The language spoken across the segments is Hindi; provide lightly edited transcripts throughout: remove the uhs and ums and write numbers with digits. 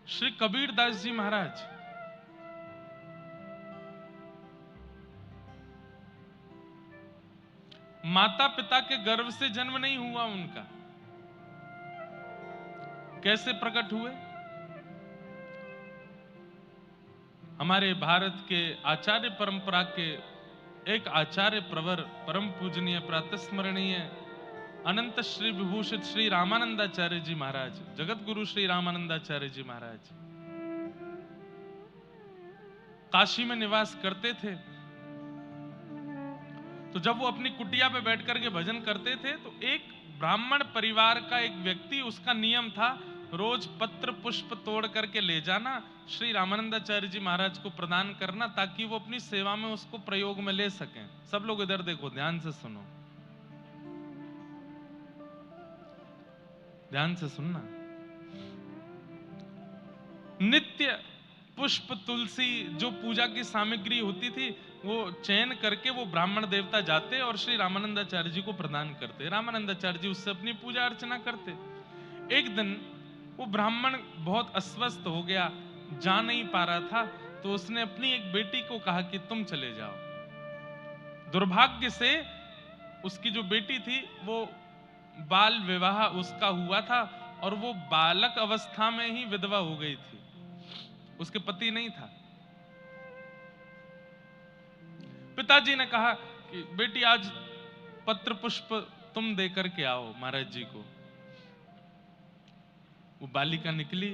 श्री कबीरदास जी महाराज माता पिता के गर्भ से जन्म नहीं हुआ उनका, कैसे प्रकट हुए? हमारे भारत के आचार्य परंपरा के एक आचार्य प्रवर परम पूजनीय प्रातस्मरणीय अनंत श्री विभूषित श्री रामानंदाचार्य जी महाराज, जगत गुरु श्री रामानंदाचार्य जी महाराज काशी में निवास करते थे। तो जब वो अपनी कुटिया पे बैठ करके भजन करते थे तो एक ब्राह्मण परिवार का एक व्यक्ति, उसका नियम था रोज पत्र पुष्प तोड़ करके ले जाना, श्री रामानंदाचार्य जी महाराज को प्रदान करना ताकि वो अपनी सेवा में उसको प्रयोग में ले सकें। सब लोग इधर देखो, ध्यान से सुनो, ध्यान से सुनना। नित्य पुष्प तुलसी जो पूजा की सामग्री होती थी वो चयन करके वो ब्राह्मण देवता जाते और श्री रामानंदाचार्य जी को प्रदान करते। रामानंदाचार्य जी उससे अपनी पूजा अर्चना करते। एक दिन वो ब्राह्मण बहुत अस्वस्थ हो गया, जा नहीं पा रहा था, तो उसने अपनी एक बेटी को कहा कि तुम चले जाओ। दुर्भाग्य से उसकी जो बेटी थी वो बाल विवाह उसका हुआ था और वो बालक अवस्था में ही विधवा हो गई थी, उसके पति नहीं था। पिताजी ने कहा कि बेटी आज पत्र पुष्प तुम दे करके आओ महाराज जी को। वो बालिका निकली।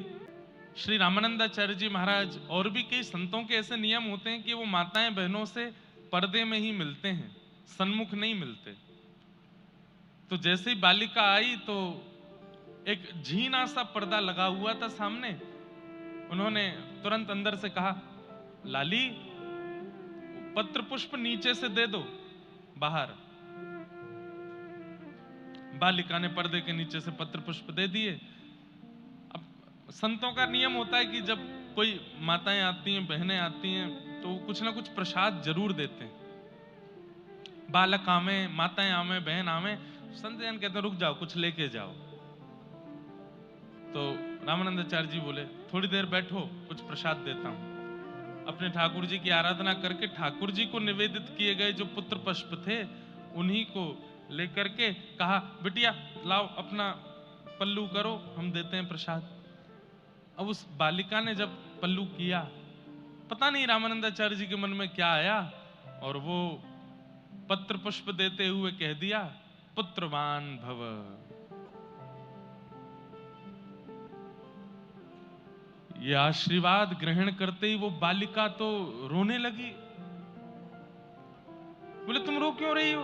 श्री रामानंदाचार्य जी महाराज और भी कई संतों के ऐसे नियम होते हैं कि वो माताएं बहनों से पर्दे में ही मिलते हैं, सन्मुख नहीं मिलते। तो जैसे ही बालिका आई तो एक झीना सा पर्दा लगा हुआ था सामने। उन्होंने तुरंत अंदर से कहा, लाली पत्र पुष्प नीचे से दे दो बाहर। बालिका ने पर्दे के नीचे से पत्र पुष्प दे दिए। अब संतों का नियम होता है कि जब कोई माताएं आती हैं, बहनें आती हैं, तो कुछ ना कुछ प्रसाद जरूर देते हैं। बालक आवे, माताएं आवे, बहन आवे, संत जन कहते हैं रुक जाओ, कुछ लेके जाओ। तो रामानंदाचार्य जी बोले थोड़ी देर बैठो, कुछ प्रसाद देता हूं। अपने ठाकुर जी की आराधना करके ठाकुर जी को निवेदित किए गए जो पुत्र पुष्प थे उन्हीं को लेकर के कहा, बिटिया लाओ अपना पल्लू करो, हम देते हैं प्रसाद। अब उस बालिका ने जब पल्लू किया, पता नहीं रामानंदाचार्य जी के मन में क्या आया, और वो पत्र पुष्प देते हुए कह दिया, पुत्रवान भव। ये आशीर्वाद ग्रहण करते ही वो बालिका तो रोने लगी। बोले तुम रो क्यों रही हो?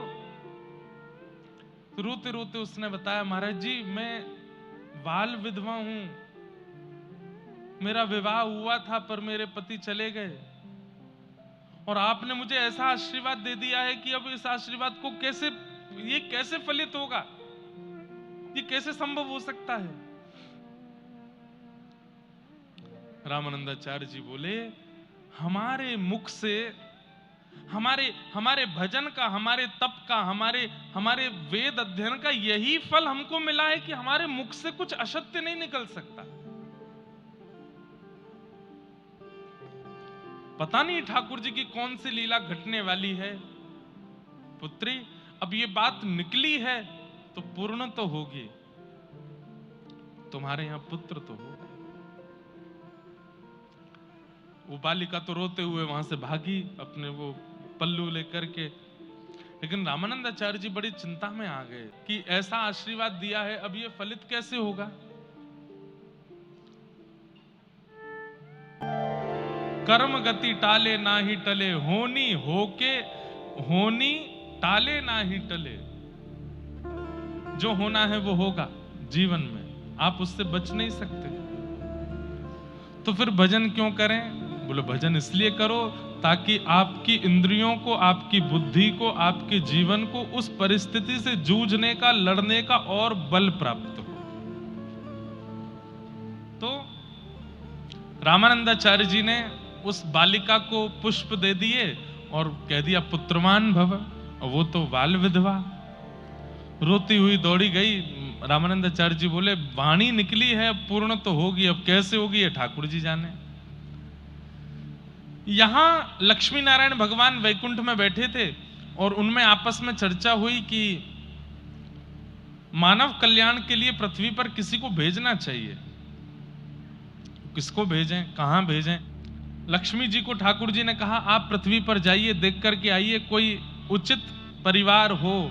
तो रोते रोते उसने बताया, महाराज जी मैं बाल विधवा हूं, मेरा विवाह हुआ था पर मेरे पति चले गए, और आपने मुझे ऐसा आशीर्वाद दे दिया है कि अब इस आशीर्वाद को ये कैसे फलित होगा, ये कैसे संभव हो सकता है? रामानंदाचार्य जी बोले, हमारे मुख से, हमारे भजन का, हमारे तप का, हमारे वेद अध्ययन का यही फल हमको मिला है कि हमारे मुख से कुछ असत्य नहीं निकल सकता। पता नहीं ठाकुर जी की कौन सी लीला घटने वाली है। पुत्री, अब ये बात निकली है तो पूर्ण तो होगी, तुम्हारे यहां पुत्र तो होगा। वो बालिका तो रोते हुए वहां से भागी अपने वो पल्लू लेकर के, लेकिन रामानंदाचार्य जी बड़ी चिंता में आ गए कि ऐसा आशीर्वाद दिया है, अब ये फलित कैसे होगा। कर्म गति टाले ना ही टले, होनी होके होनी टाले ना ही टले। जो होना है वो होगा जीवन में, आप उससे बच नहीं सकते। तो फिर भजन क्यों करें? बोले भजन इसलिए करो ताकि आपकी इंद्रियों को, आपकी बुद्धि को, आपके जीवन को उस परिस्थिति से जूझने का, लड़ने का और बल प्राप्त हो। तो रामानंदाचार्य जी ने उस बालिका को पुष्प दे दिए और कह दिया पुत्रवान भव। और वो तो बाल विधवा रोती हुई दौड़ी गई रामानंदाचार्य जी बोले, वाणी निकली है, पूर्ण तो होगी, अब कैसे होगी ये ठाकुर जी जाने। यहां लक्ष्मी नारायण भगवान वैकुंठ में बैठे थे और उनमें आपस में चर्चा हुई कि मानव कल्याण के लिए पृथ्वी पर किसी को भेजना चाहिए। किसको भेजें, कहां भेजें? लक्ष्मी जी को ठाकुर जी ने कहा, आप पृथ्वी पर जाइए, देख करके आइए, कोई उचित परिवार हो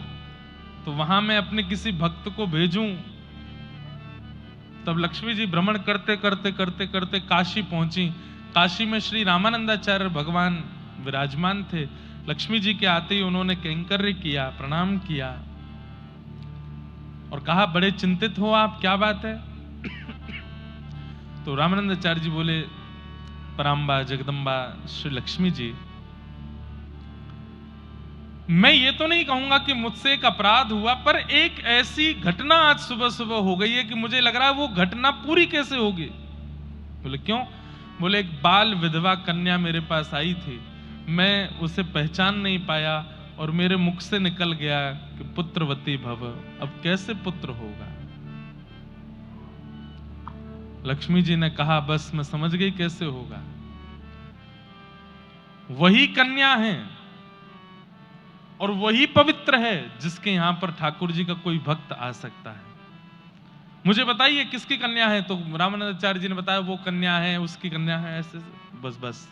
तो वहां मैं अपने किसी भक्त को भेजूं। तब लक्ष्मी जी भ्रमण करते करते करते करते काशी पहुंची। काशी में श्री रामानंदाचार्य भगवान विराजमान थे। लक्ष्मी जी के आते ही उन्होंने कैंकर्य किया, प्रणाम किया और कहा, बड़े चिंतित हो आप, क्या बात है? तो रामानंदाचार्य जी बोले, पराम्बा जगदम्बा श्री लक्ष्मी जी, मैं ये तो नहीं कहूंगा कि मुझसे एक अपराध हुआ, पर एक ऐसी घटना आज सुबह सुबह हो गई है कि मुझे लग रहा है वो घटना पूरी कैसे होगी। बोले क्यों? बोले एक बाल विधवा कन्या मेरे पास आई थी, मैं उसे पहचान नहीं पाया और मेरे मुख से निकल गया कि पुत्रवती भव। अब कैसे पुत्र होगा? लक्ष्मी जी ने कहा, बस मैं समझ गई कैसे होगा। वही कन्या है और वही पवित्र है जिसके यहां पर ठाकुर जी का कोई भक्त आ सकता है। मुझे बताइए किसकी कन्या है? तो रामानंदाचार्य जी ने बताया, वो कन्या है, उसकी कन्या है, ऐसे बस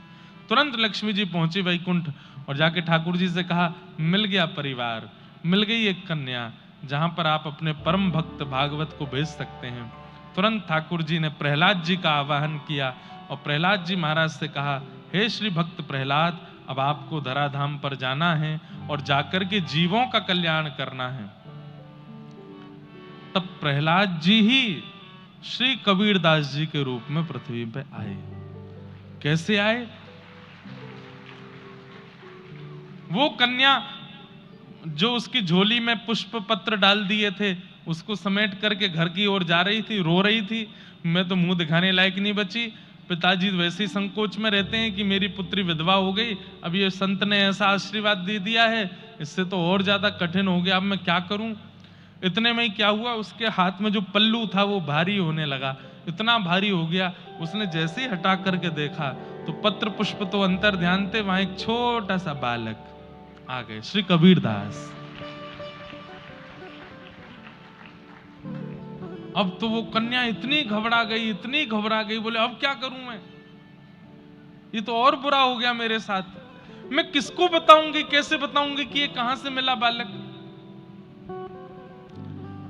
तुरंत लक्ष्मी जी पहुंची वैकुंठ और जाके ठाकुर जी से कहा, मिल गया परिवार, मिल गई एक कन्या जहां पर आप अपने परम भक्त भागवत को भेज सकते हैं। तुरंत ठाकुर जी ने प्रहलाद जी का आवाहन किया और प्रहलाद जी महाराज से कहा, हे श्री भक्त प्रहलाद, अब आपको धराधाम पर जाना है और जाकर के जीवों का कल्याण करना है। तब प्रहलाद जी ही श्री कबीरदास जी के रूप में पृथ्वी पे आए। कैसे आए? वो कन्या जो उसकी झोली में पुष्प पत्र डाल दिए थे, उसको समेट करके घर की ओर जा रही थी, रो रही थी, मैं तो मुंह दिखाने लायक नहीं बची। पिताजी वैसे ही संकोच में रहते हैं कि मेरी पुत्री विधवा हो गई, अब ये संत ने ऐसा आशीर्वाद दे दिया है, इससे तो और ज्यादा कठिन हो गया, अब मैं क्या करूं। इतने में ही क्या हुआ, उसके हाथ में जो पल्लू था वो भारी होने लगा, इतना भारी हो गया, उसने जैसे ही हटा करके देखा तो पत्र पुष्प तो अंतर ध्यान थे, वहां एक छोटा सा बालक आ गए, श्री कबीरदास। अब तो वो कन्या इतनी घबरा गई, इतनी घबरा गई, बोले अब क्या करूं मैं, ये तो और बुरा हो गया मेरे साथ, मैं किसको बताऊंगी, कैसे बताऊंगी कि ये कहां से मिला बालक।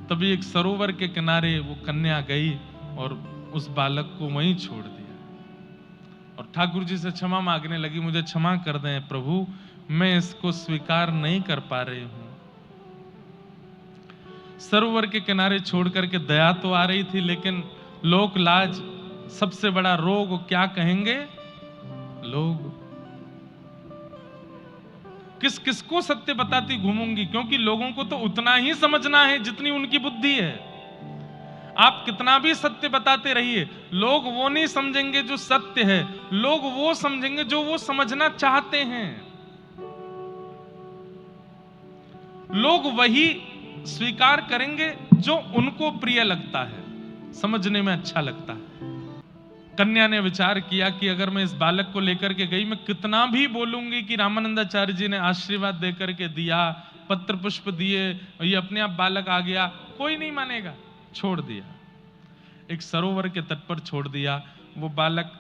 तभी एक सरोवर के किनारे वो कन्या गई और उस बालक को वहीं छोड़ दिया और ठाकुर जी से क्षमा मांगने लगी, मुझे क्षमा कर दें प्रभु, मैं इसको स्वीकार नहीं कर पा रही हूं। सरोवर के किनारे छोड़ करके दया तो आ रही थी, लेकिन लोक लाज, सबसे बड़ा रोग, क्या कहेंगे लोग, किस किसको सत्य बताती घूमूंगी, क्योंकि लोगों को तो उतना ही समझना है जितनी उनकी बुद्धि है। आप कितना भी सत्य बताते रहिए, लोग वो नहीं समझेंगे जो सत्य है, लोग वो समझेंगे जो वो समझना चाहते हैं। लोग वही स्वीकार करेंगे जो उनको प्रिय लगता है, समझने में अच्छा लगता है। कन्या ने विचार किया कि अगर मैं इस बालक को लेकर के गई, मैं कितना भी बोलूंगी कि रामानंदाचार्य जी ने आशीर्वाद देकर के दिया, पत्र पुष्प दिए, ये अपने आप बालक आ गया, कोई नहीं मानेगा। छोड़ दिया, एक सरोवर के तट पर छोड़ दिया। वो बालक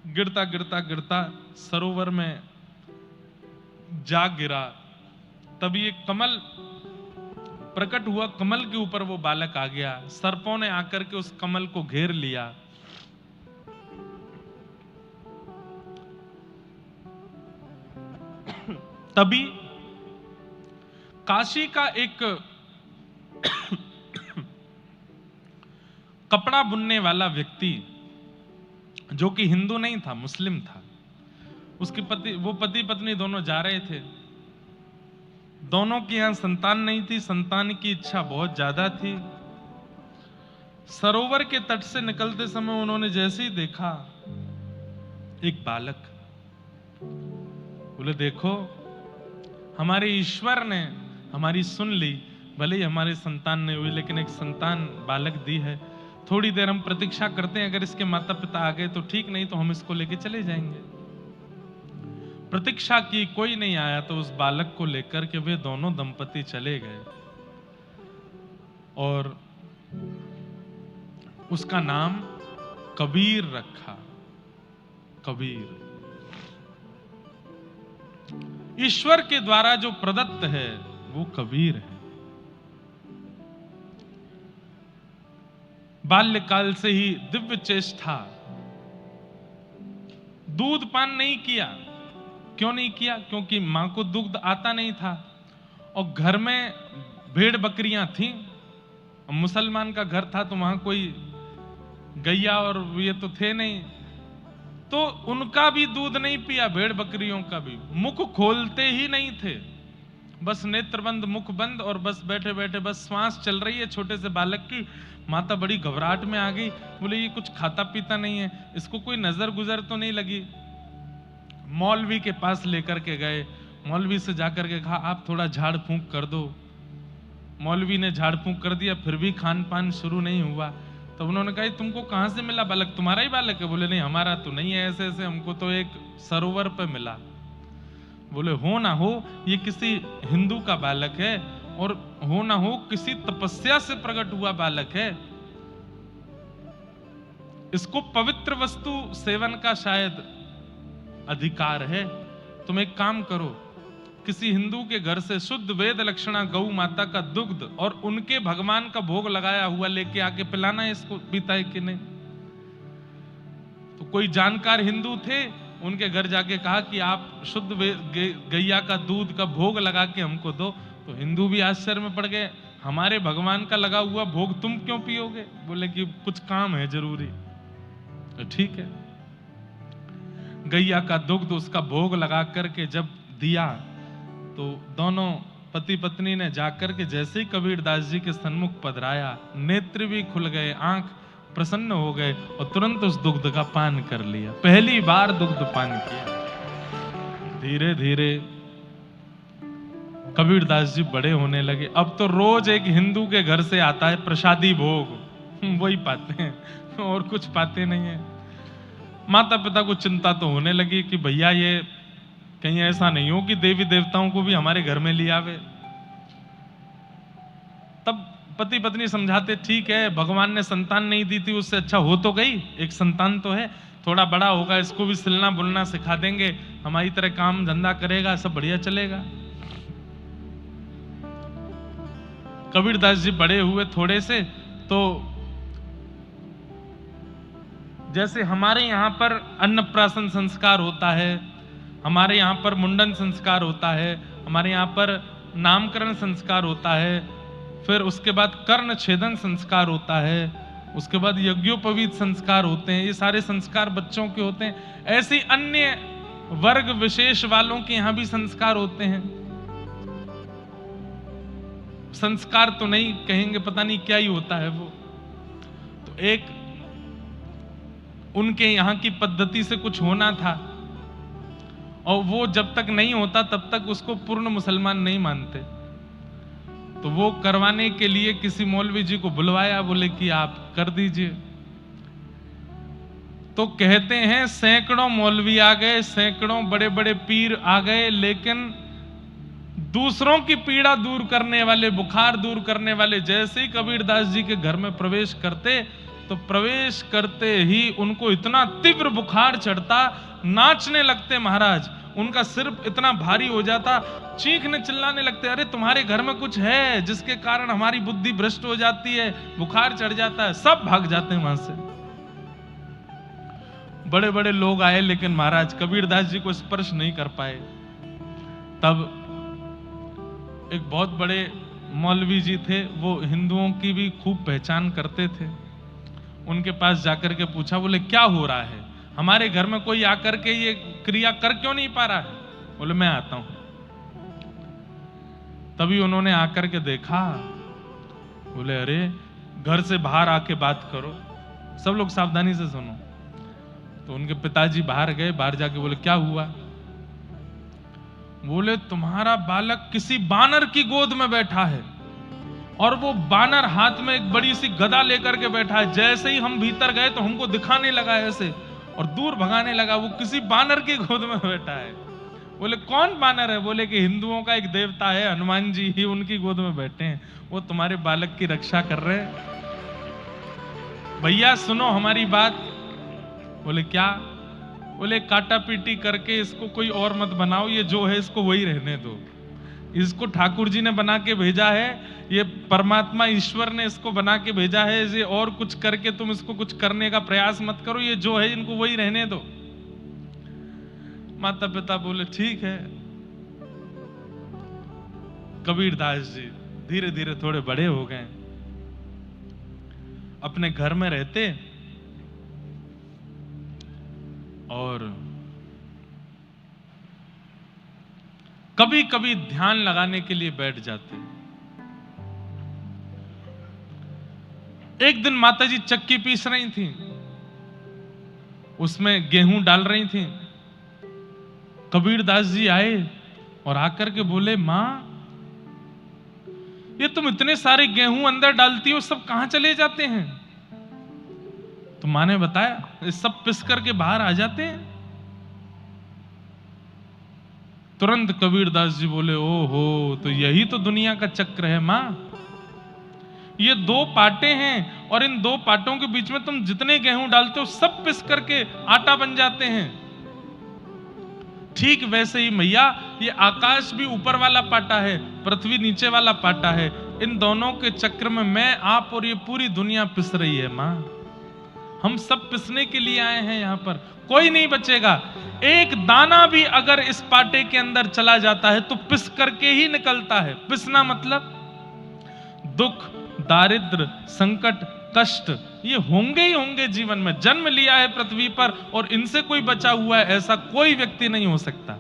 गिरता गिरता गिरता सरोवर में जा गिरा। तभी एक कमल प्रकट हुआ, कमल के ऊपर वो बालक आ गया। सर्पों ने आकर के उस कमल को घेर लिया। तभी काशी का एक कपड़ा बुनने वाला व्यक्ति, जो कि हिंदू नहीं था, मुस्लिम था, उसके पति पत्नी दोनों जा रहे थे। दोनों की यहां संतान नहीं थी, संतान की इच्छा बहुत ज्यादा थी। सरोवर के तट से निकलते समय उन्होंने जैसे ही देखा एक बालक, बोले देखो हमारे ईश्वर ने हमारी सुन ली, भले ही हमारी संतान नहीं हुई, लेकिन एक संतान बालक दी है, थोड़ी देर हम प्रतीक्षा करते हैं, अगर इसके माता पिता आ गए तो ठीक, नहीं तो हम इसको लेके चले जाएंगे। प्रतीक्षा की, कोई नहीं आया तो उस बालक को लेकर के वे दोनों दंपति चले गए और उसका नाम कबीर रखा। कबीर ईश्वर के द्वारा जो प्रदत्त है वो कबीर है। बाल्यकाल से ही दिव्य चेष्टा, दूध पान नहीं किया। क्यों नहीं किया? क्योंकि मां को दुग्ध आता नहीं था और घर में भेड़ बकरियां थीं। मुसलमान का घर था तो वहां कोई गैया और ये तो थे नहीं, तो उनका भी दूध नहीं पिया, भेड़ बकरियों का भी। मुख खोलते ही नहीं थे, बस नेत्र बंद, मुख बंद, और बस बैठे बैठे बस श्वास चल रही है छोटे से बालक की। माता बड़ी घबराहट में आ गई, बोले ये कुछ खाता पीता नहीं है, इसको कोई नजर गुजर तो नहीं लगी। मौलवी के पास लेकर के गए, मौलवी से जाकर के कहा आप थोड़ा झाड़ फूंक कर दो। मौलवी ने झाड़ फूंक कर दिया, फिर भी खान पान शुरू नहीं हुआ। तो उन्होंने कहा तुमको कहां से मिला बालक? तुम्हारा ही बालक है? बोले नहीं हमारा तो नहीं है, ऐसे ऐसे हमको तो एक सरोवर पे मिला। बोले हो ना हो ये किसी हिंदू का बालक है, और हो ना हो किसी तपस्या से प्रकट हुआ बालक है, इसको पवित्र वस्तु सेवन का शायद अधिकार है। तुम एक काम करो, किसी हिंदू के घर से शुद्ध वेद लक्षणा गौ माता का दुग्ध और उनके भगवान का भोग लगाया हुआ लेके आके पिलाना है, इसको पीता है कि नहीं। तो कोई जानकार हिंदू थे, उनके घर जाके कहा कि आप शुद्ध गैया का दूध का भोग लगा के हमको दो। तो हिंदू भी आश्चर्य में पड़ गए, हमारे भगवान का लगा हुआ भोग तुम क्यों पियोगे? बोले कि कुछ काम है जरूरी। तो ठीक है, गैया का दुग्ध उसका भोग लगा करके जब दिया तो दोनों पति पत्नी ने जाकर के जैसे ही कबीरदास जी के सन्मुख पधराया, नेत्र भी खुल गए, आंख प्रसन्न हो गए और तुरंत उस दुग्ध का पान कर लिया। पहली बार दुग्ध पान किया। धीरे धीरे कबीरदास जी बड़े होने लगे। अब तो रोज एक हिंदू के घर से आता है प्रसादी भोग, वही पाते हैं और कुछ पाते नहीं है। माता पिता को चिंता तो होने लगी कि भैया ये कहीं ऐसा नहीं हो कि देवी देवताओं को भी हमारे घर में ले आवे। तब पति पत्नी समझाते ठीक है, भगवान ने संतान नहीं दी थी, उससे अच्छा हो तो गई, एक संतान तो है, थोड़ा बड़ा होगा इसको भी सिलना बुलना सिखा देंगे, हमारी तरह काम धंधा करेगा, सब बढ़िया चलेगा। कबीरदास जी बड़े हुए थोड़े से, तो जैसे हमारे यहाँ पर अन्नप्राशन संस्कार होता है, हमारे यहाँ पर मुंडन संस्कार होता है, हमारे यहाँ पर नामकरण संस्कार होता है, फिर उसके बाद कर्ण छेदन संस्कार होता है, उसके बाद यज्ञोपवीत संस्कार होते हैं। ये सारे संस्कार बच्चों के होते हैं। ऐसे अन्य वर्ग विशेष वालों के यहाँ भी संस्कार होते हैं। संस्कार तो नहीं कहेंगे, पता नहीं क्या ही होता है वो। तो एक उनके यहाँ की पद्धति से कुछ होना था, और वो जब तक नहीं होता तब तक उसको पूर्ण मुसलमान नहीं मानते। तो वो करवाने के लिए किसी मौलवी जी को बुलवाया, बोले कि आप कर दीजिए। तो कहते हैं सैकड़ों मौलवी आ गए, सैकड़ों बड़े बड़े पीर आ गए, लेकिन दूसरों की पीड़ा दूर करने वाले, बुखार दूर करने वाले जैसे ही कबीरदास जी के घर में प्रवेश करते, तो प्रवेश करते ही उनको इतना तीव्र बुखार चढ़ता, नाचने लगते महाराज, उनका सिर इतना भारी हो जाता, चीखने चिल्लाने लगते, अरे तुम्हारे घर में कुछ है जिसके कारण हमारी बुद्धि भ्रष्ट हो जाती है, बुखार चढ़ जाता है। सब भाग जाते हैं वहां से। बड़े बड़े लोग आए, लेकिन महाराज कबीरदास जी को स्पर्श नहीं कर पाए। तब एक बहुत बड़े मौलवी जी थे, वो हिंदुओं की भी खूब पहचान करते थे। उनके पास जाकर के पूछा, बोले क्या हो रहा है, हमारे घर में कोई आकर के ये क्रिया कर क्यों नहीं पा रहा है? बोले मैं आता हूं। तभी उन्होंने आकर के देखा, बोले अरे घर से बाहर आके बात करो, सब लोग सावधानी से सुनो। तो उनके पिताजी बाहर गए, बाहर जाके बोले क्या हुआ? बोले तुम्हारा बालक किसी बानर की गोद में बैठा है। और वो बानर हाथ में एक बड़ी सी गदा लेकर के बैठा है। जैसे ही हम भीतर गए तो हमको दिखाने लगा ऐसे और दूर भगाने लगा। वो किसी बानर की गोद में बैठा है। बोले कौन बानर है? बोले कि हिंदुओं का एक देवता है हनुमान जी, ही उनकी गोद में बैठे हैं, वो तुम्हारे बालक की रक्षा कर रहे हैं। भैया सुनो हमारी बात। बोले क्या? बोले काटा पीटी करके इसको कोई और मत बनाओ, ये जो है इसको वही रहने दो। इसको ठाकुर जी ने बना के भेजा है, ये परमात्मा ईश्वर ने इसको बना के भेजा है, इसे और कुछ करके तुम इसको कुछ करने का प्रयास मत करो, ये जो है इनको वही रहने दो। माता पिता बोले ठीक है। कबीरदास जी धीरे धीरे थोड़े बड़े हो गए, अपने घर में रहते और कभी कभी ध्यान लगाने के लिए बैठ जाते। एक दिन माताजी चक्की पीस रही थी, उसमें गेहूं डाल रही थी। कबीरदास जी आए और आकर के बोले मां, ये तुम इतने सारे गेहूं अंदर डालती हो, सब कहां चले जाते हैं? तो मां ने बताया ये सब पिस करके बाहर आ जाते हैं। तुरंत कबीरदास जी बोले ओहो, तो यही तो दुनिया का चक्र है मां। ये दो पाटे हैं और इन दो पाटों के बीच में तुम जितने गेहूं डालते हो सब पिस करके आटा बन जाते हैं। ठीक वैसे ही मैया, ये आकाश भी ऊपर वाला पाटा है, पृथ्वी नीचे वाला पाटा है। इन दोनों के चक्र में मैं, आप और ये पूरी दुनिया पिस रही है मां। हम सब पिसने के लिए आए हैं यहां पर, कोई नहीं बचेगा। एक दाना भी अगर इस पाटे के अंदर चला जाता है तो पिस करके ही निकलता है। पिसना मतलब दुख, दारिद्र, संकट, कष्ट ये होंगे ही होंगे जीवन में। जन्म लिया है पृथ्वी पर और इनसे कोई बचा हुआ है ऐसा कोई व्यक्ति नहीं हो सकता।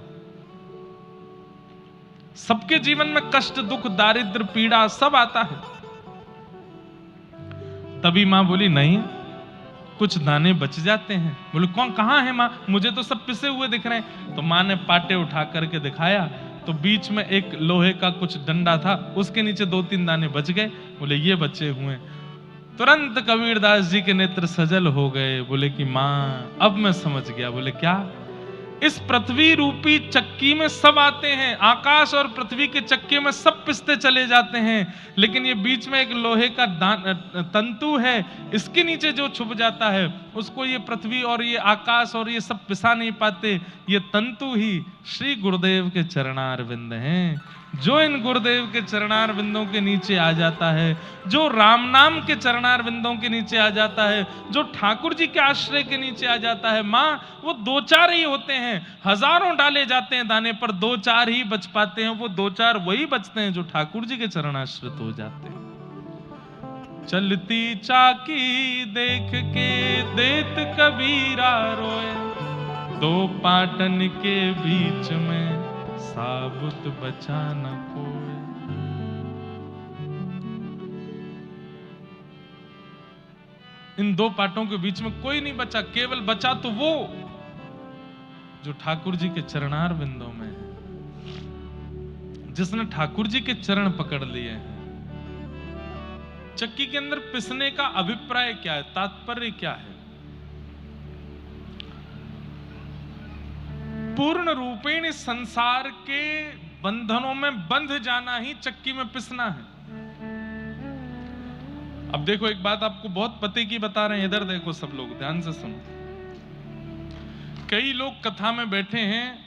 सबके जीवन में कष्ट, दुख, दारिद्र, पीड़ा सब आता है। तभी मां बोली नहीं, कुछ दाने बच जाते हैं। बोले कौन, कहां है मां? मुझे तो सब पिसे हुए दिख रहे हैं। तो मां ने पाटे उठा करके दिखाया तो बीच में एक लोहे का कुछ डंडा था, उसके नीचे 2-3 दाने बच गए। बोले ये बचे हुए। तुरंत कबीरदास जी के नेत्र सजल हो गए। बोले कि मां अब मैं समझ गया। बोले क्या? इस पृथ्वी रूपी चक्की में सब आते हैं, आकाश और पृथ्वी के चक्की में सब पिसते चले जाते हैं, लेकिन ये बीच में एक लोहे का तंतु है, इसके नीचे जो छुप जाता है उसको ये पृथ्वी और ये आकाश और ये सब पिसा नहीं पाते। ये तंतु ही श्री गुरुदेव के चरणारविंद हैं। जो इन गुरुदेव के चरणार बिंदों के नीचे आ जाता है, जो राम नाम के चरणार बिंदों के नीचे आ जाता है, जो ठाकुर जी के आश्रय के नीचे आ जाता है मां, वो 2-4 ही होते हैं। हजारों डाले जाते हैं दाने पर, 2-4 ही बच पाते हैं। वो 2-4 वही बचते हैं जो ठाकुर जी के चरणाश्रित हो जाते हैं। चलती चाकी देख के देत कबीरा रोए, 2 पाटन के बीच में साबुत बचा न कोई। इन 2 पाटों के बीच में कोई नहीं बचा, केवल बचा तो वो जो ठाकुर जी के चरणार बिंदों में है, जिसने ठाकुर जी के चरण पकड़ लिए हैं। चक्की के अंदर पिसने का अभिप्राय क्या है, तात्पर्य क्या है? पूर्ण रूपेण इस संसार के बंधनों में बंध जाना ही चक्की में पिसना है। अब देखो एक बात आपको बहुत पते की बता रहे हैं, इधर देखो सब लोग ध्यान से सुनो। कई लोग कथा में बैठे हैं,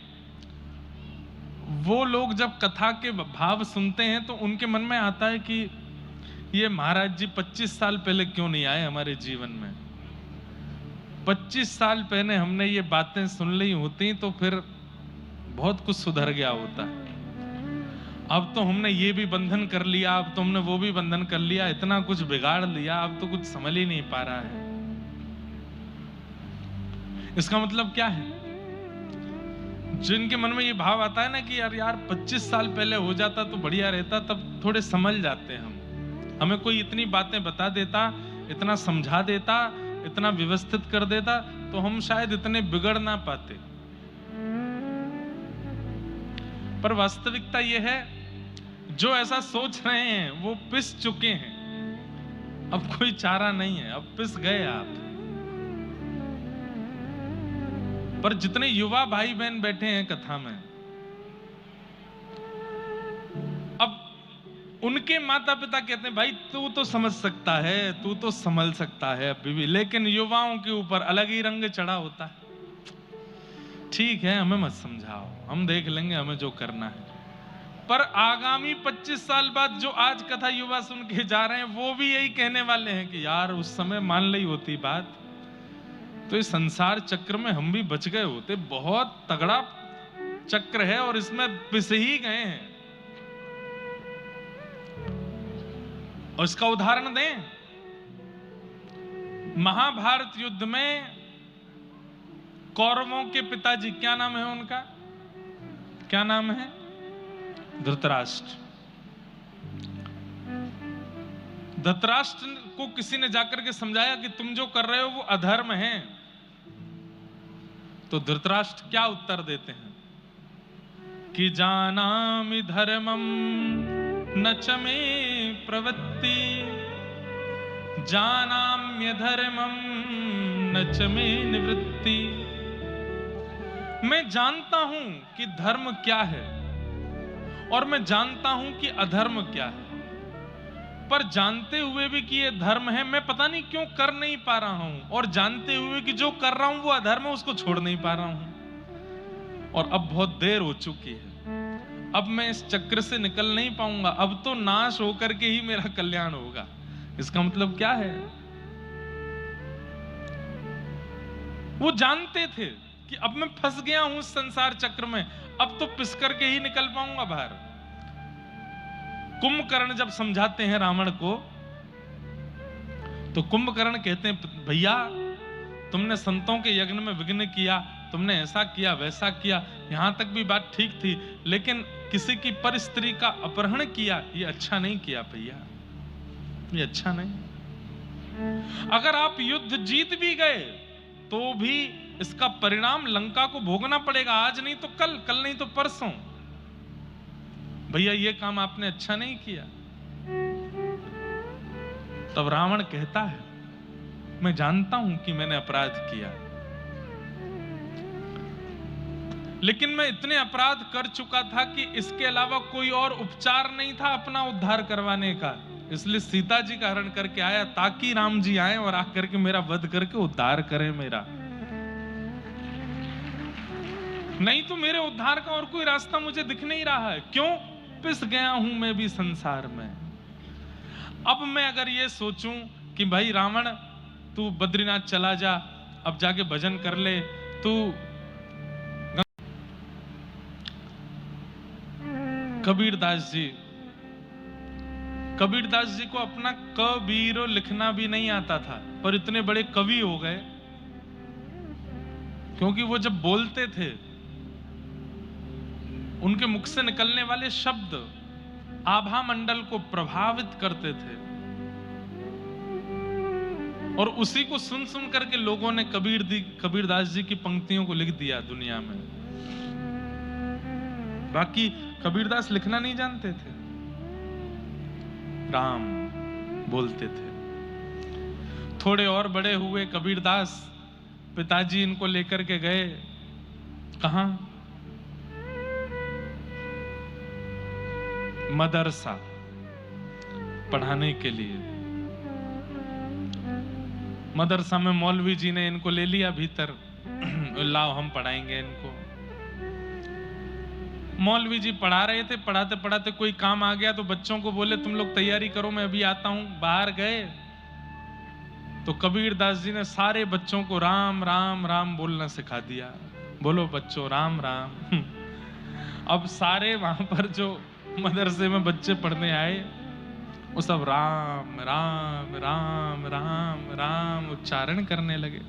वो लोग जब कथा के भाव सुनते हैं तो उनके मन में आता है कि ये महाराज जी 25 साल पहले क्यों नहीं आए हमारे जीवन में। 25 साल पहले हमने ये बातें सुन ली होती तो फिर बहुत कुछ सुधर गया होता। अब तो हमने ये भी बंधन कर लिया, अब तो हमने वो भी बंधन कर लिया, इतना कुछ बिगाड़ लिया, अब तो कुछ समझ ही नहीं पा रहा है। इसका मतलब क्या है? जिनके मन में ये भाव आता है ना कि यार 25 साल पहले हो जाता तो बढ़िया रहता, तब थोड़े समझ जाते हम। हमें कोई इतनी बातें बता देता, इतना समझा देता, इतना व्यवस्थित कर देता तो हम शायद इतने बिगड़ ना पाते। पर वास्तविकता यह है जो ऐसा सोच रहे हैं वो पिस चुके हैं, अब कोई चारा नहीं है, अब पिस गए आप। पर जितने युवा भाई बहन बैठे हैं कथा में, अब उनके माता पिता कहते हैं भाई तू तो समझ सकता है, तू तो संभल सकता है अभी भी, लेकिन युवाओं के ऊपर अलग ही रंग चढ़ा होता है। ठीक है, हमें मत समझाओ, हम देख लेंगे, हमें जो करना है। पर आगामी 25 साल बाद जो आज कथा युवा सुन के जा रहे हैं, वो भी यही कहने वाले हैं कि यार उस समय मान ली होती बात तो इस संसार चक्र में हम भी बच गए होते। बहुत तगड़ा चक्र है और इसमें पिस ही गए हैं। और इसका उदाहरण दें, महाभारत युद्ध में कौरवों के पिताजी, क्या नाम है उनका, क्या नाम है, धृतराष्ट्र। धृतराष्ट्र को किसी ने जाकर के समझाया कि तुम जो कर रहे हो वो अधर्म है। तो धृतराष्ट्र क्या उत्तर देते हैं कि जानामि धर्मम न च मे प्रवृत्ति, जानाम्य धर्मम न च मे निवृत्ति। मैं जानता हूं कि धर्म क्या है और मैं जानता हूं कि अधर्म क्या है, पर जानते हुए भी कि ये धर्म है, मैं पता नहीं क्यों कर नहीं पा रहा हूं, और जानते हुए कि जो कर रहा हूं वो अधर्म है, उसको छोड़ नहीं पा रहा हूं। और अब बहुत देर हो चुकी है, अब मैं इस चक्र से निकल नहीं पाऊंगा, अब तो नाश होकर के ही मेरा कल्याण होगा। इसका मतलब क्या है, वो जानते थे कि अब मैं फंस गया हूं इस संसार चक्र में, अब तो पिस करके ही निकल पाऊंगा बाहर। कुंभकर्ण जब समझाते हैं रावण को, तो कुंभकर्ण कहते हैं भैया तुमने संतों के यज्ञ में विघ्न किया, तुमने ऐसा किया वैसा किया, यहां तक भी बात ठीक थी, लेकिन किसी की पर स्त्री का अपहरण किया, ये अच्छा नहीं किया भैया, ये अच्छा नहीं। अगर आप युद्ध जीत भी गए तो भी इसका परिणाम लंका को भोगना पड़ेगा, आज नहीं तो कल, कल नहीं तो परसों। भैया ये काम आपने अच्छा नहीं किया। तब रावण कहता है मैं जानता हूं कि मैंने अपराध किया, लेकिन मैं इतने अपराध कर चुका था कि इसके अलावा कोई और उपचार नहीं था अपना उद्धार करवाने का, इसलिए सीता जी का हरण करके आया ताकि राम जी आए और आकर के मेरा वध करके उद्धार करें मेरा। नहीं तो मेरे उद्धार का और कोई रास्ता मुझे दिख नहीं रहा है। क्यों? पिस गया हूं मैं भी संसार में। अब मैं अगर ये सोचूं कि भाई रावण तू बद्रीनाथ चला जा, अब जाके भजन कर ले, तू कबीरदास जी को अपना कबीरो लिखना भी नहीं आता था, पर इतने बड़े कवि हो गए क्योंकि वो जब बोलते थे उनके मुख से निकलने वाले शब्द आभा मंडल को प्रभावित करते थे, और उसी को सुन सुन करके लोगों ने कबीरदास जी की पंक्तियों को लिख दिया दुनिया में। बाकी कबीरदास लिखना नहीं जानते थे, राम बोलते थे। थोड़े और बड़े हुए कबीरदास, पिताजी इनको लेकर के गए कहां? मदरसा पढ़ाने के लिए। मदरसा में मौलवी जी ने इनको ले लिया भीतर, लाओ हम पढ़ाएंगे इनको। मौलवी जी पढ़ा रहे थे, पढ़ाते पढ़ाते कोई काम आ गया तो बच्चों को बोले तुम लोग तैयारी करो मैं अभी आता हूं। बाहर गए तो कबीरदास जी ने सारे बच्चों को राम राम राम बोलना सिखा दिया। बोलो बच्चों राम राम। अब सारे वहां पर जो मदरसे में बच्चे पढ़ने आए वो सब राम राम राम राम राम उच्चारण करने लगे।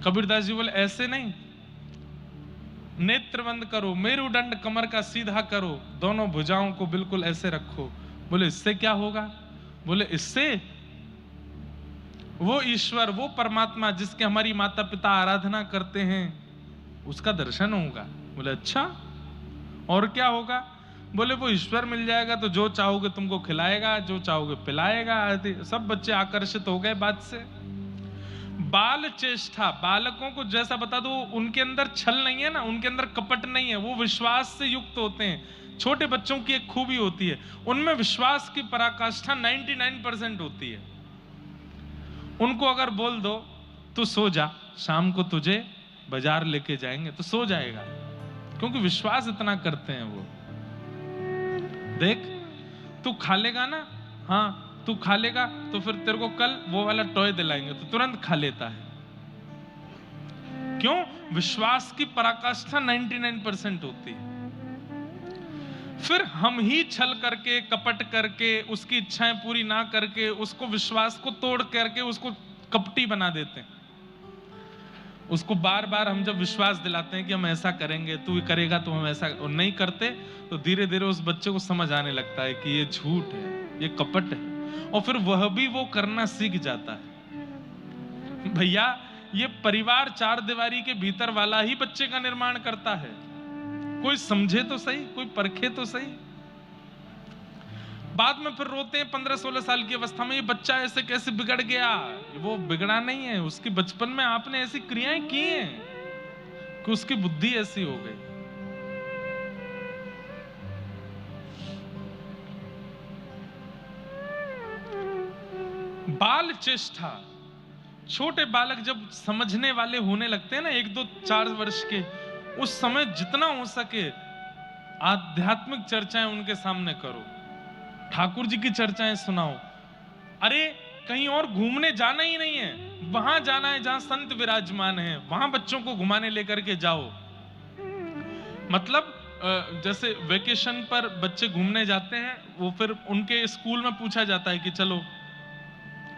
कबीरदास जी बोले ऐसे नहीं, नेत्र बंद करो, मेरुदंड कमर का सीधा करो, दोनों भुजाओं को बिल्कुल ऐसे रखो। बोले इससे क्या होगा? बोले इससे वो ईश्वर, वो परमात्मा जिसके हमारी माता पिता आराधना करते हैं उसका दर्शन होगा। बोले अच्छा, और क्या होगा? बोले वो ईश्वर मिल जाएगा तो जो चाहोगे तुमको खिलाएगा, जो चाहोगे पिलाएगा। सब बच्चे आकर्षित हो गए बात से। बाल चेष्टा, बालकों को जैसा बता दो, उनके अंदर छल नहीं है ना, उनके अंदर कपट नहीं है, वो विश्वास से युक्त होते हैं। छोटे बच्चों की एक खूबी होती है, उनमें विश्वास की पराकाष्ठा 99% होती है। उनको अगर बोल दो तू सो जा, शाम को तुझे बाजार लेके जाएंगे, तो सो जाएगा, क्योंकि विश्वास इतना करते हैं वो। देख तू खा लेगा ना, हाँ तू खा लेगा तो फिर तेरे को कल वो वाला टॉय दिलाएंगे, तो तुरंत खा लेता है। क्यों? विश्वास की पराकाष्ठा 99% होती है। फिर हम ही छल करके, कपट करके, उसकी इच्छाएं पूरी ना करके, उसको विश्वास को तोड़ करके उसको कपटी बना देते हैं। उसको बार बार हम जब विश्वास दिलाते हैं कि हम ऐसा करेंगे, तू करेगा तो हम ऐसा, और नहीं करते तो धीरे धीरे उस बच्चे को समझ आने लगता है कि ये झूठ है, ये कपट है, और फिर वह भी वो करना सीख जाता है। भैया ये परिवार चार दीवारी के भीतर वाला ही बच्चे का निर्माण करता है। कोई समझे तो सही, कोई परखे तो सही। बाद में फिर रोते हैं 15-16 साल की अवस्था में, ये बच्चा ऐसे कैसे बिगड़ गया। वो बिगड़ा नहीं है, उसकी बचपन में आपने ऐसी क्रियाएं की हैं कि उसकी बुद्धि ऐसी हो गई। बाल चेष्टा, छोटे बालक जब समझने वाले होने लगते हैं ना, 1-2-4 वर्ष के, उस समय जितना हो सके आध्यात्मिक चर्चाएं उनके सामने करो, ठाकुर जी की चर्चाएं सुनाओ। अरे कहीं और घूमने जाना ही नहीं है, वहां जाना है जहां संत विराजमान है, वहां बच्चों को घुमाने लेकर के जाओ। मतलब जैसे वेकेशन पर बच्चे घूमने जाते हैं, वो फिर उनके स्कूल में पूछा जाता है कि चलो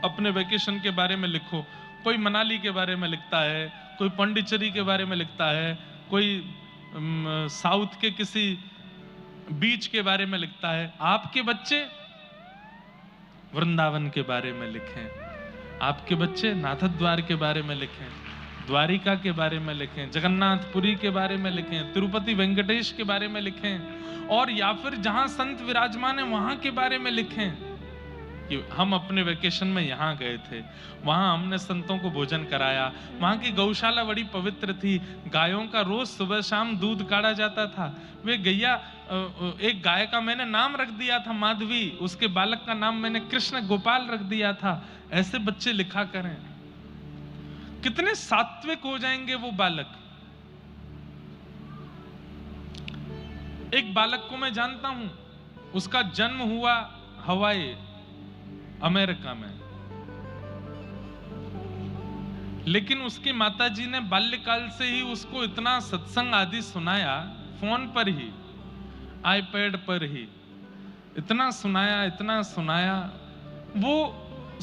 अपने वेकेशन के बारे में लिखो। कोई मनाली के बारे में लिखता है, कोई पांडिचेरी के बारे में लिखता है, कोई साउथ के किसी बीच के बारे में लिखता है। आपके बच्चे वृंदावन के बारे में लिखें, आपके बच्चे नाथद्वार के बारे में लिखें, द्वारिका के बारे में लिखें, जगन्नाथपुरी के बारे में लिखें, तिरुपति वेंकटेश के बारे में लिखें, और या फिर जहां संत विराजमान है वहां के बारे में लिखें कि हम अपने वेकेशन में यहाँ गए थे, वहां हमने संतों को भोजन कराया, वहां की गौशाला बड़ी पवित्र थी, गायों का रोज सुबह शाम दूध काढ़ा जाता था। वे गैया, एक गाय का मैंने नाम रख दिया था माधवी, उसके बालक का नाम मैंने कृष्ण गोपाल रख दिया था। ऐसे बच्चे लिखा करें, कितने सात्विक हो जाएंगे वो बालक। एक बालक को मैं जानता हूं, उसका जन्म हुआ हवाई अमेरिका में, लेकिन उसकी माताजी ने बाल्यकाल से ही उसको इतना सत्संग आदि सुनाया, फोन पर ही, आईपैड पर ही इतना सुनाया, वो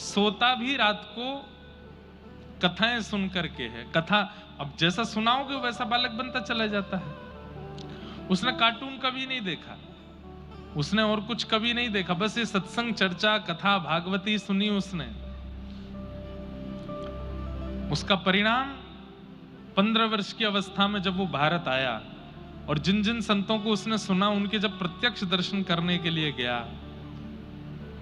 सोता भी रात को कथाएं सुन करके है। कथा अब जैसा सुनाओगे वैसा बालक बनता चला जाता है। उसने कार्टून कभी नहीं देखा, उसने और कुछ कभी नहीं देखा, बस ये सत्संग, चर्चा, कथा, भागवती सुनी उसने। उसका परिणाम 15 वर्ष की अवस्था में जब वो भारत आया और जिन जिन संतों को उसने सुना, उनके जब प्रत्यक्ष दर्शन करने के लिए गया,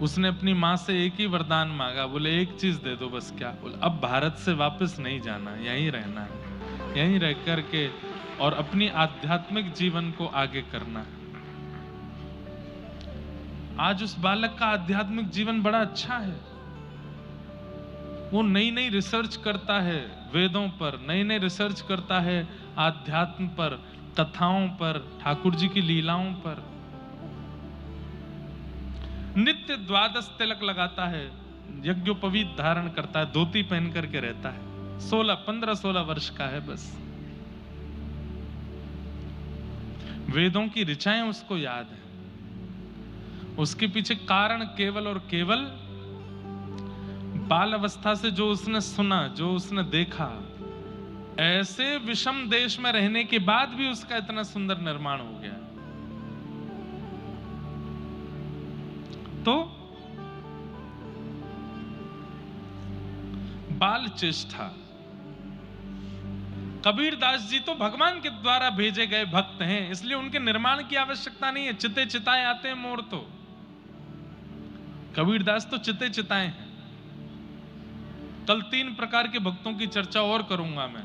उसने अपनी माँ से एक ही वरदान मांगा, बोले एक चीज दे दो बस। क्या? बोले अब भारत से वापस नहीं जाना, यहीं रहना है, यहीं रह करके और अपनी आध्यात्मिक जीवन को आगे करना है। आज उस बालक का आध्यात्मिक जीवन बड़ा अच्छा है। वो नई नई रिसर्च करता है वेदों पर, नई नई रिसर्च करता है आध्यात्म पर, कथाओं पर, ठाकुर जी की लीलाओं पर। नित्य 12 तिलक लगाता है, यज्ञोपवीत धारण करता है, धोती पहन करके रहता है। 15-16 वर्ष का है बस। वेदों की ऋचाएं उसको याद है। उसके पीछे कारण केवल और केवल बाल अवस्था से जो उसने सुना, जो उसने देखा, ऐसे विषम देश में रहने के बाद भी उसका इतना सुंदर निर्माण हो गया। तो बाल चेष्टा, कबीरदास जी तो भगवान के द्वारा भेजे गए भक्त हैं, इसलिए उनके निर्माण की आवश्यकता नहीं है। चिते चिताए आते हैं मोर, तो कबीरदास तो चिते चिताए हैं। कल 3 प्रकार के भक्तों की चर्चा और करूंगा मैं,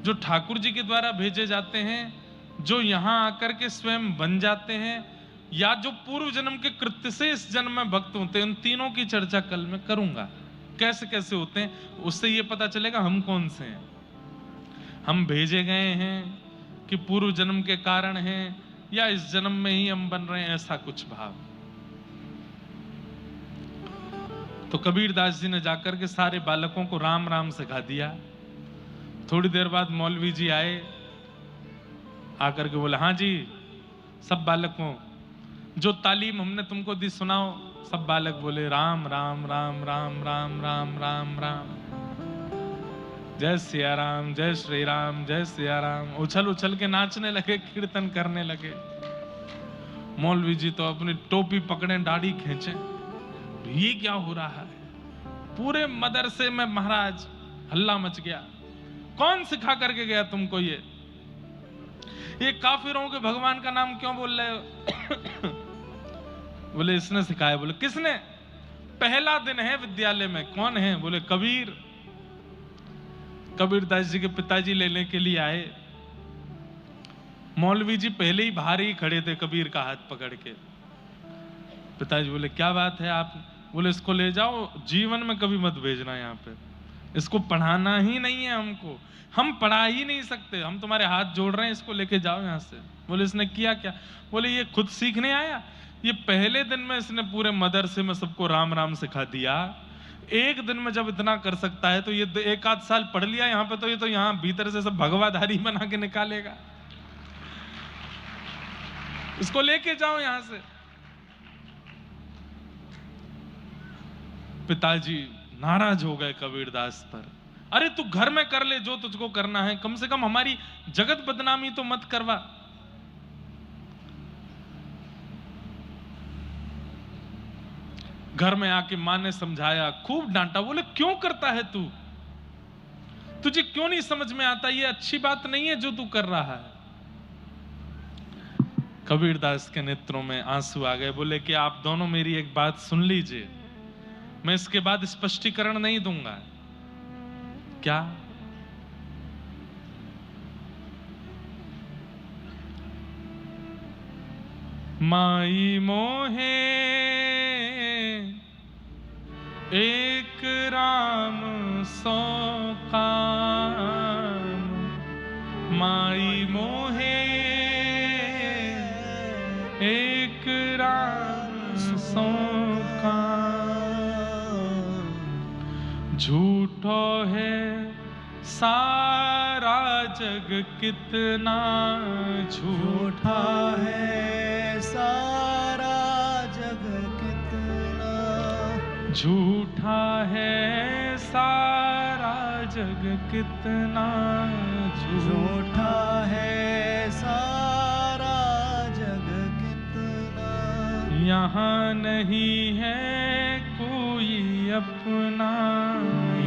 जो ठाकुर जी के द्वारा भेजे जाते हैं, जो यहां आकर के स्वयं बन जाते हैं, या जो पूर्व जन्म के कृत्य से इस जन्म में भक्त होते हैं। उन तीनों की चर्चा कल मैं करूंगा, कैसे कैसे होते हैं। उससे ये पता चलेगा हम कौन से हैं, हम भेजे गए हैं कि पूर्व जन्म के कारण हैं, या इस जन्म में ही हम बन रहे हैं, ऐसा कुछ भाव। तो कबीरदास जी ने जाकर के सारे बालकों को राम राम सिखा दिया। थोड़ी देर बाद मौलवी जी आए, आकर के बोले, हाँ जी सब बालकों, जो तालीम हमने तुमको दी सुनाओ। सब बालक बोले, राम राम राम राम राम राम राम राम, जय सिया राम, जय श्री राम, जय सिया राम। उछल उछल के नाचने लगे, कीर्तन करने लगे। मौलवी जी तो अपनी टोपी पकड़े, दाढ़ी खींचे, ये क्या हो रहा है। पूरे मदरसे में महाराज हल्ला मच गया। कौन सिखा करके गया तुमको ये काफिरों के भगवान का नाम क्यों बोल रहे हो? बोले इसने सिखाया। बोले किसने? पहला दिन है विद्यालय में। कौन है? बोले कबीर। कबीरदास जी के पिताजी लेने के लिए आए। मौलवी जी पहले ही बाहर ही खड़े थे कबीर का हाथ पकड़ के। पिताजी बोले क्या बात है आप? बोले इसको ले जाओ, जीवन में कभी मत भेजना यहाँ पे, इसको पढ़ाना ही नहीं है हमको, हम पढ़ा ही नहीं सकते, हम तुम्हारे हाथ जोड़ रहे हैं, इसको लेके जाओ यहाँ से। बोले इसने किया क्या? बोले ये खुद सीखने आया, ये पहले दिन में इसने पूरे मदरसे में सबको राम राम सिखा दिया। एक दिन में जब इतना कर सकता है तो ये 1 आध साल पढ़ लिया यहाँ पे, तो ये तो यहाँ भीतर से सब भगवाधारी बना के निकालेगा। इसको लेके जाओ यहाँ से। पिताजी नाराज हो गए कबीरदास पर। अरे तू घर में कर ले जो तुझको करना है, कम से कम हमारी जगत बदनामी तो मत करवा। घर में आके मां ने समझाया, खूब डांटा। बोले क्यों करता है तू? तुझे क्यों नहीं समझ में आता? ये अच्छी बात नहीं है जो तू कर रहा है। कबीरदास के नेत्रों में आंसू आ गए। बोले कि आप दोनों मेरी एक बात सुन लीजिए, मैं इसके बाद स्पष्टीकरण नहीं दूंगा। क्या? माई मोहे एक राम सो काम, माई मोहे एक राम सो काम, झूठो है सारा जग कितना झूठा है सारा जग कितना, झूठा है सारा जग कितना झूठा है सारा जग कितना, यहाँ नहीं है कोई अपना,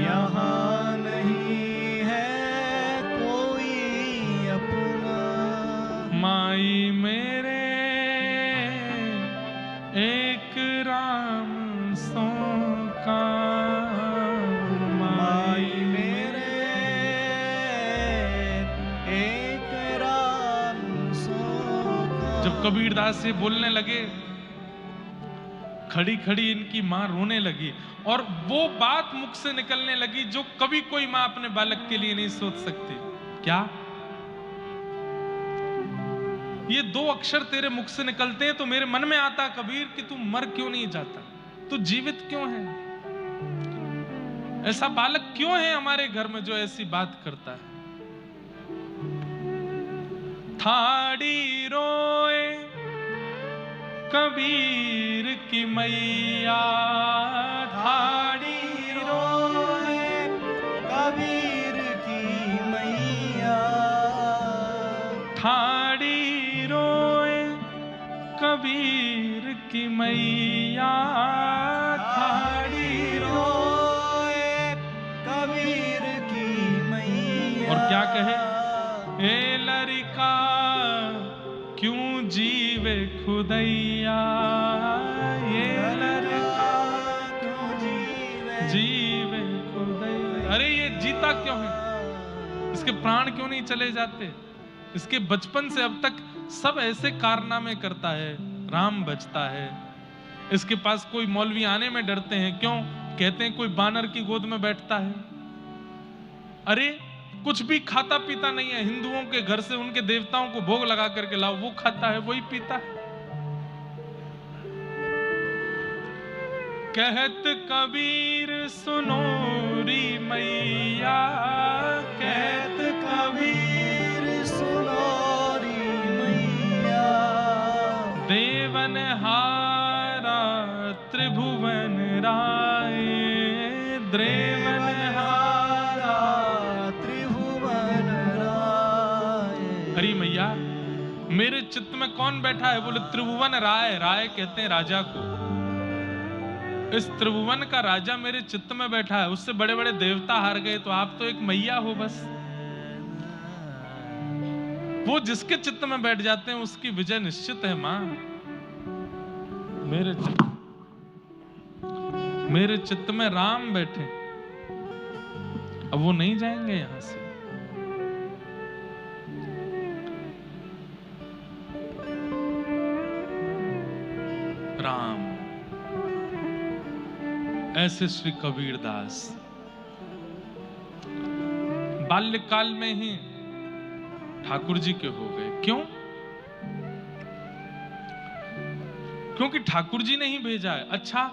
यहाँ नहीं है कोई अपना, माई मेरे एक राम सो काम, माई मेरे एक राम सो काम। जब कबीरदास से बोलने लगे, खड़ी खड़ी इनकी मां रोने लगी, और वो बात मुख से निकलने लगी जो कभी कोई मां अपने बालक के लिए नहीं सोच सकती। क्या? ये 2 अक्षर तेरे मुख से निकलते हैं तो मेरे मन में आता कबीर कि तू मर क्यों नहीं जाता, तू जीवित क्यों है? ऐसा बालक क्यों है हमारे घर में जो ऐसी बात करता है? थाड़ी रोए कबीर की मैया, थाड़ी रोए कबीर की मैया, थाड़ी रोए कबीर की मैया, थाड़ी रोए कबीर की मैया। और क्या कहे, ए लड़का क्यों जीवे खुदैया, ये लड़का क्यों जीवे खुदैया। अरे ये जीता क्यों है, इसके प्राण क्यों नहीं चले जाते? इसके बचपन से अब तक सब ऐसे कारनामे करता है, राम बचता है। इसके पास कोई मौलवी आने में डरते हैं, क्यों? कहते हैं कोई बानर की गोद में बैठता है। अरे कुछ भी खाता पीता नहीं है, हिंदुओं के घर से उनके देवताओं को भोग लगा करके लाओ, वो खाता है, वही पीता है। कहत कबीर सुनो री मैया, कहत कबीर सुनो री मैया, देवन हारा त्रिभुवन राय, देवन हारा त्रिभुवन राय। हरी मैया मेरे चित्त में कौन बैठा है? बोले त्रिभुवन राय। राय कहते हैं राजा को। इस त्रिभुवन का राजा मेरे चित्त में बैठा है, उससे बड़े बड़े देवता हार गए, तो आप तो एक मैया हो बस। वो जिसके चित्त में बैठ जाते हैं उसकी विजय निश्चित है मां। मेरे चित्त में राम बैठे, अब वो नहीं जाएंगे यहां से। राम। ऐसे श्री कबीरदास बाल्यकाल में ही ठाकुर जी के हो गए। क्यों? क्योंकि ठाकुर जी ने ही भेजा है। अच्छा,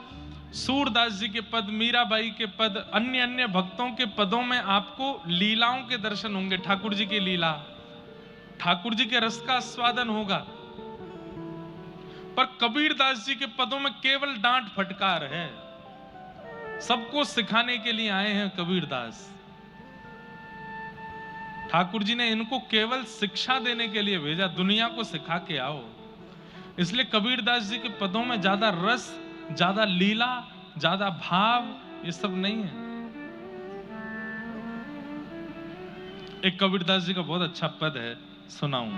सूरदास जी के पद, मीराबाई के पद, अन्य अन्य भक्तों के पदों में आपको लीलाओं के दर्शन होंगे। ठाकुर जी की लीला, ठाकुर जी के रस का आस्वादन होगा। पर कबीरदास जी के पदों में केवल डांट फटकार है। सबको सिखाने के लिए आए हैं कबीरदास। ठाकुर जी ने इनको केवल शिक्षा देने के लिए भेजा, दुनिया को सिखा के आओ। इसलिए कबीरदास जी के पदों में ज्यादा रस, ज्यादा लीला, ज्यादा भाव, ये सब नहीं है। एक कबीरदास जी का बहुत अच्छा पद है, सुनाऊं।